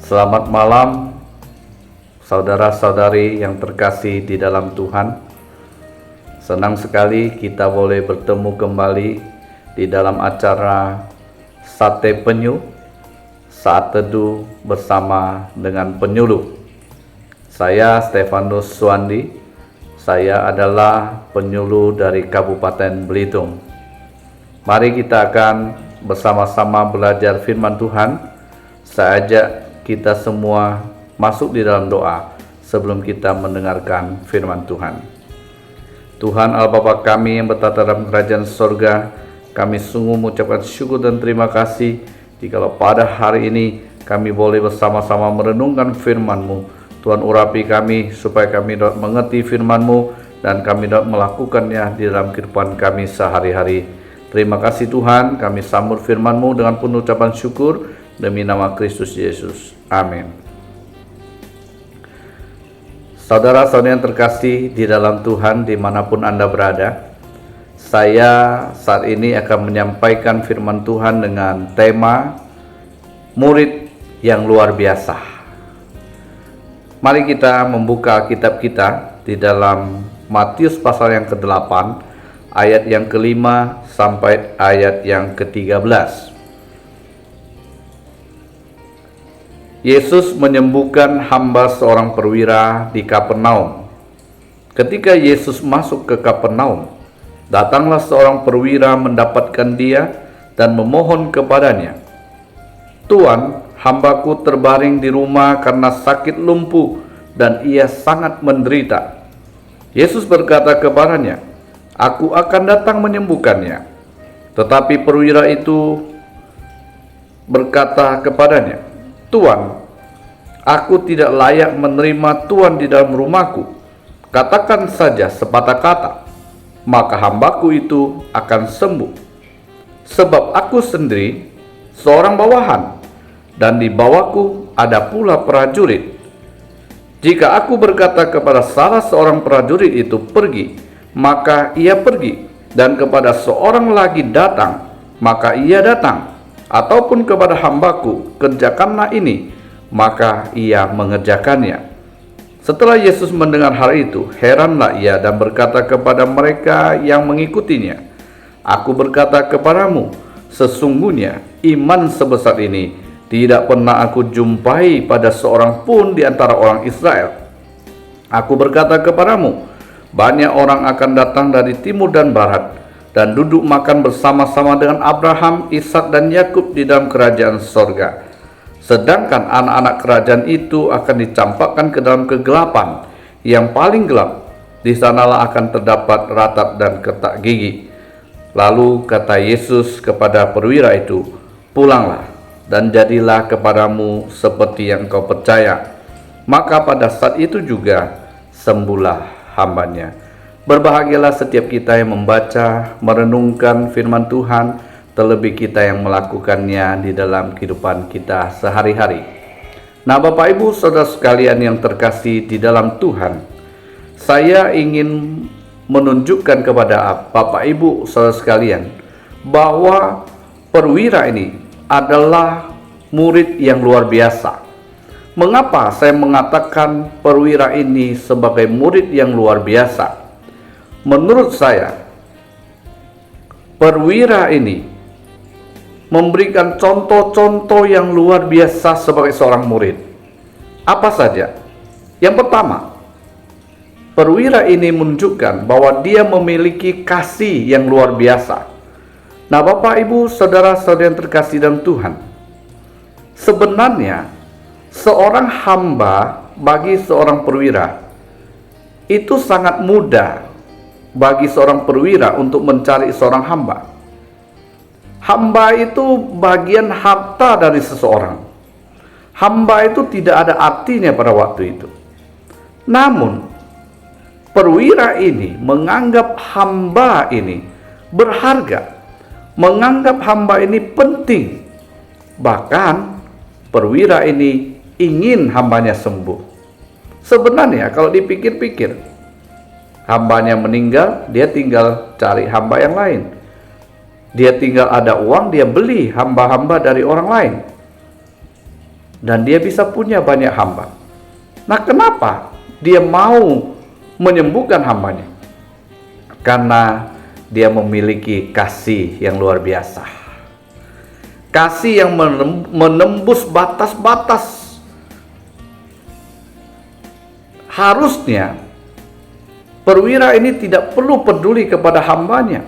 Selamat malam, saudara-saudari yang terkasih di dalam Tuhan. Senang sekali kita boleh bertemu kembali di dalam acara Sate Penyu, Saat Teduh bersama dengan penyuluh. Saya Stefanus Suwandi, saya adalah penyuluh dari Kabupaten Belitung. Mari kita akan bersama-sama belajar firman Tuhan. Saya ajak kita semua masuk di dalam doa sebelum kita mendengarkan firman Tuhan. Tuhan Allah Bapa kami yang bertata dalam kerajaan sorga, kami sungguh mengucapkan syukur dan terima kasih jikalau pada hari ini kami boleh bersama-sama merenungkan firman-Mu. Tuhan urapi kami supaya kami dapat mengerti firman-Mu dan kami dapat melakukannya di dalam kehidupan kami sehari-hari. Terima kasih Tuhan, kami sambut firman-Mu dengan penuh ucapan syukur demi nama Kristus Yesus. Amin. Saudara-saudari yang terkasih di dalam Tuhan dimanapun Anda berada, saya saat ini akan menyampaikan firman Tuhan dengan tema murid yang luar biasa. Mari kita membuka kitab kita di dalam Matius pasal yang ke-8 ayat yang ke-5 sampai ayat yang ke-13. Yesus menyembuhkan hamba seorang perwira di Kapernaum. Ketika Yesus masuk ke Kapernaum, datanglah seorang perwira mendapatkan dia dan memohon kepadanya, "Tuan, hambaku terbaring di rumah karena sakit lumpuh dan ia sangat menderita." Yesus berkata kepadanya, "Aku akan datang menyembuhkannya." Tetapi perwira itu berkata kepadanya, "Tuan, aku tidak layak menerima Tuan di dalam rumahku. Katakan saja sepatah kata, maka hambaku itu akan sembuh. Sebab aku sendiri seorang bawahan, dan di bawahku ada pula prajurit. Jika aku berkata kepada salah seorang prajurit itu pergi, maka ia pergi, dan kepada seorang lagi datang, maka ia datang. Ataupun kepada hambaku, kerjakanlah ini, maka ia mengerjakannya." Setelah Yesus mendengar hal itu, heranlah ia dan berkata kepada mereka yang mengikutinya, "Aku berkata kepadamu, sesungguhnya iman sebesar ini tidak pernah aku jumpai pada seorang pun di antara orang Israel. Aku berkata kepadamu, banyak orang akan datang dari timur dan barat dan duduk makan bersama-sama dengan Abraham, Ishak dan Yakub di dalam kerajaan sorga. Sedangkan anak-anak kerajaan itu akan dicampakkan ke dalam kegelapan yang paling gelap. Di sanalah akan terdapat ratap dan ketak gigi." Lalu kata Yesus kepada perwira itu, "Pulanglah dan jadilah kepadamu seperti yang kau percaya." Maka pada saat itu juga sembuhlah hambanya. Berbahagialah setiap kita yang membaca, merenungkan firman Tuhan, terlebih kita yang melakukannya di dalam kehidupan kita sehari-hari. Nah, Bapak Ibu Saudara sekalian yang terkasih di dalam Tuhan, saya ingin menunjukkan kepada Bapak Ibu Saudara sekalian bahwa perwira ini adalah murid yang luar biasa. Mengapa saya mengatakan perwira ini sebagai murid yang luar biasa? Menurut saya, perwira ini memberikan contoh-contoh yang luar biasa sebagai seorang murid. Apa saja? Yang pertama, perwira ini menunjukkan bahwa dia memiliki kasih yang luar biasa. Nah, Bapak Ibu Saudara-saudari yang terkasih dalam Tuhan, sebenarnya seorang hamba bagi seorang perwira itu sangat mudah bagi seorang perwira untuk mencari seorang hamba. Hamba itu bagian harta dari seseorang. Hamba itu tidak ada artinya pada waktu itu. Namun, perwira ini menganggap hamba ini berharga, menganggap hamba ini penting. Bahkan, perwira ini ingin hambanya sembuh. Sebenarnya kalau dipikir-pikir, hambanya meninggal, dia tinggal cari hamba yang lain. Dia tinggal ada uang, dia beli hamba-hamba dari orang lain. dan dia bisa punya banyak hamba. Nah, kenapa dia mau menyembuhkan hambanya? Karena dia memiliki kasih yang luar biasa. Kasih yang menembus batas-batas. Harusnya perwira ini tidak perlu peduli kepada hambanya,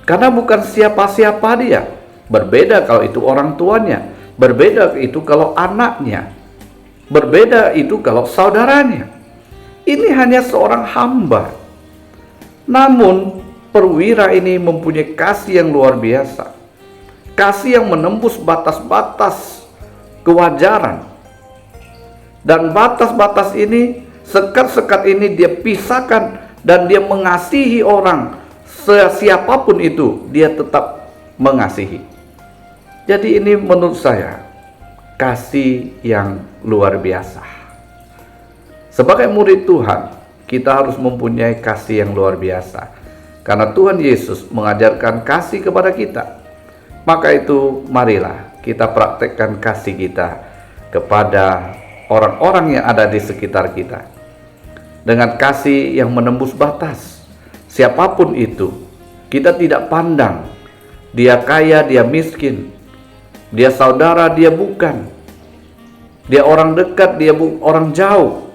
karena bukan siapa-siapa dia. Berbeda kalau itu orang tuanya, berbeda itu kalau anaknya, berbeda itu kalau saudaranya. Ini hanya seorang hamba. Namun perwira ini mempunyai kasih yang luar biasa. Kasih yang menembus batas-batas kewajaran. Dan batas-batas ini, sekat-sekat ini dia pisahkan, dan dia mengasihi orang. Siapapun itu, dia tetap mengasihi. Jadi ini menurut saya kasih yang luar biasa. Sebagai murid Tuhan, kita harus mempunyai kasih yang luar biasa. Karena Tuhan Yesus mengajarkan kasih kepada kita. Maka itu marilah kita praktekkan kasih kita kepada orang-orang yang ada di sekitar kita. Dengan kasih yang menembus batas. Siapapun itu, kita tidak pandang dia kaya, dia miskin, dia saudara, dia bukan, dia orang dekat, dia orang jauh,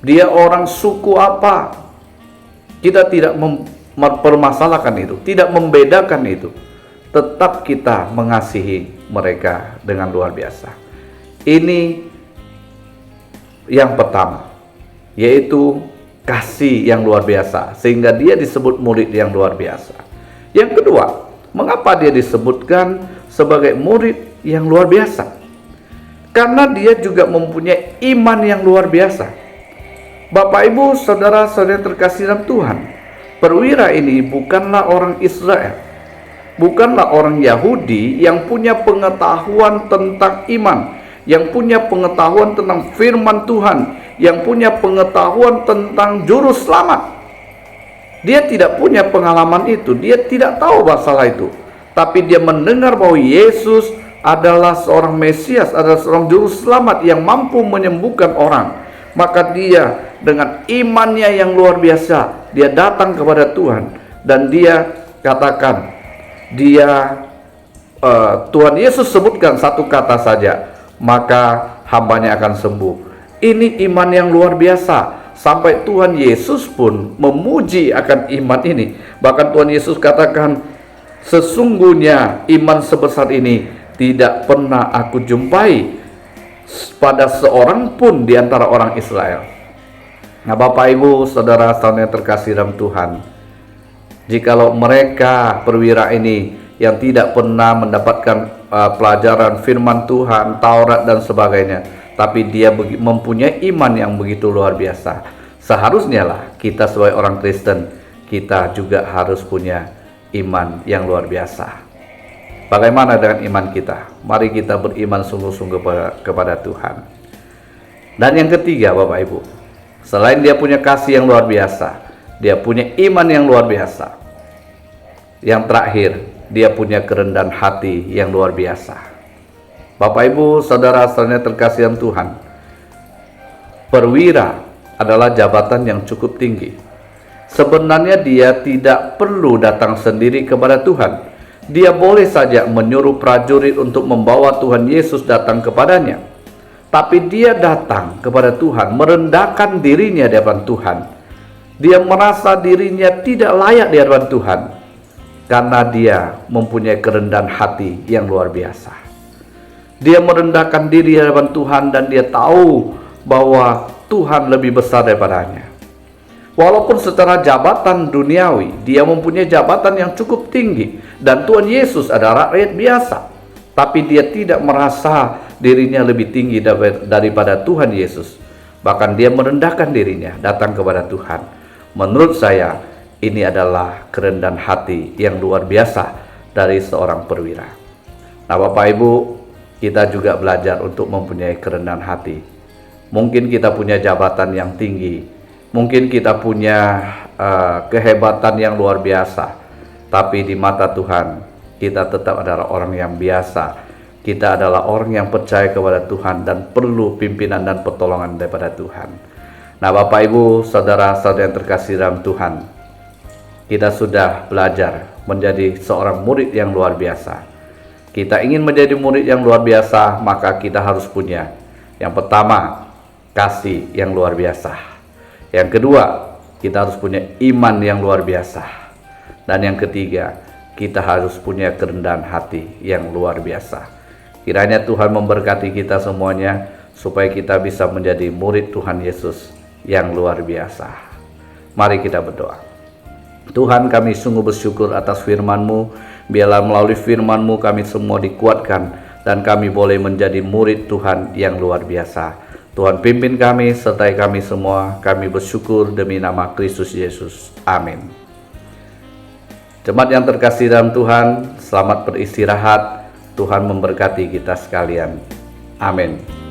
dia orang suku apa. Kita tidak mempermasalahkan itu, tidak membedakan itu. Tetap kita mengasihi mereka dengan luar biasa. Ini yang pertama, yaitu kasih yang luar biasa, sehingga dia disebut murid yang luar biasa. Yang kedua, mengapa dia disebutkan sebagai murid yang luar biasa? Karena dia juga mempunyai iman yang luar biasa. Bapak, Ibu, saudara-saudara terkasih dalam Tuhan, perwira ini bukanlah orang Israel, bukanlah orang Yahudi yang punya pengetahuan tentang iman, yang punya pengetahuan tentang firman Tuhan, yang punya pengetahuan tentang juru selamat. Dia tidak punya pengalaman itu, dia tidak tahu masalah itu. Tapi dia mendengar bahwa Yesus adalah seorang Mesias, adalah seorang juru selamat yang mampu menyembuhkan orang. Maka dia dengan imannya yang luar biasa, dia datang kepada Tuhan, dan dia katakan, Tuhan Yesus sebutkan satu kata saja, maka hambanya akan sembuh. Ini iman yang luar biasa. Sampai Tuhan Yesus pun memuji akan iman ini. Bahkan Tuhan Yesus katakan, sesungguhnya iman sebesar ini tidak pernah aku jumpai pada seorang pun di antara orang Israel. Nah, Bapak, Ibu, saudara-saudara yang terkasih dalam Tuhan, jikalau mereka perwira ini yang tidak pernah mendapatkan pelajaran firman Tuhan, Taurat dan sebagainya, tapi dia mempunyai iman yang begitu luar biasa, seharusnya lah kita sebagai orang Kristen, kita juga harus punya iman yang luar biasa. Bagaimana dengan iman kita? Mari kita beriman sungguh-sungguh kepada Tuhan. Dan yang ketiga, Bapak Ibu, selain dia punya kasih yang luar biasa, dia punya iman yang luar biasa. Yang terakhir, dia punya kerendahan hati yang luar biasa. Bapak, Ibu, saudara-saudara terkasih dalam Tuhan, perwira adalah jabatan yang cukup tinggi. Sebenarnya dia tidak perlu datang sendiri kepada Tuhan. Dia boleh saja menyuruh prajurit untuk membawa Tuhan Yesus datang kepadanya. Tapi dia datang kepada Tuhan, merendahkan dirinya di hadapan Tuhan. Dia merasa dirinya tidak layak di hadapan Tuhan, karena dia mempunyai kerendahan hati yang luar biasa. Dia merendahkan diri di hadapan Tuhan, dan dia tahu bahwa Tuhan lebih besar daripadanya. Walaupun secara jabatan duniawi dia mempunyai jabatan yang cukup tinggi, dan Tuhan Yesus adalah rakyat biasa, tapi dia tidak merasa dirinya lebih tinggi daripada Tuhan Yesus. Bahkan dia merendahkan dirinya, datang kepada Tuhan. Menurut saya, ini adalah kerendahan hati yang luar biasa dari seorang perwira. Nah, Bapak, Ibu, kita juga belajar untuk mempunyai kerendahan hati. Mungkin kita punya jabatan yang tinggi, mungkin kita punya kehebatan yang luar biasa, tapi di mata Tuhan kita tetap adalah orang yang biasa. Kita adalah orang yang percaya kepada Tuhan dan perlu pimpinan dan pertolongan daripada Tuhan. Nah, Bapak Ibu, saudara-saudara yang terkasih dalam Tuhan, kita sudah belajar menjadi seorang murid yang luar biasa. Kita ingin menjadi murid yang luar biasa, maka kita harus punya, yang pertama, kasih yang luar biasa. Yang kedua, kita harus punya iman yang luar biasa. Dan yang ketiga, kita harus punya kerendahan hati yang luar biasa. Kiranya Tuhan memberkati kita semuanya, supaya kita bisa menjadi murid Tuhan Yesus yang luar biasa. Mari kita berdoa. Tuhan, kami sungguh bersyukur atas firman-Mu. Biarlah melalui firman-Mu kami semua dikuatkan, dan kami boleh menjadi murid Tuhan yang luar biasa. Tuhan pimpin kami, sertai kami semua. Kami bersyukur demi nama Kristus Yesus. Amin. Jemaat yang terkasih dalam Tuhan, selamat beristirahat. Tuhan memberkati kita sekalian. Amin.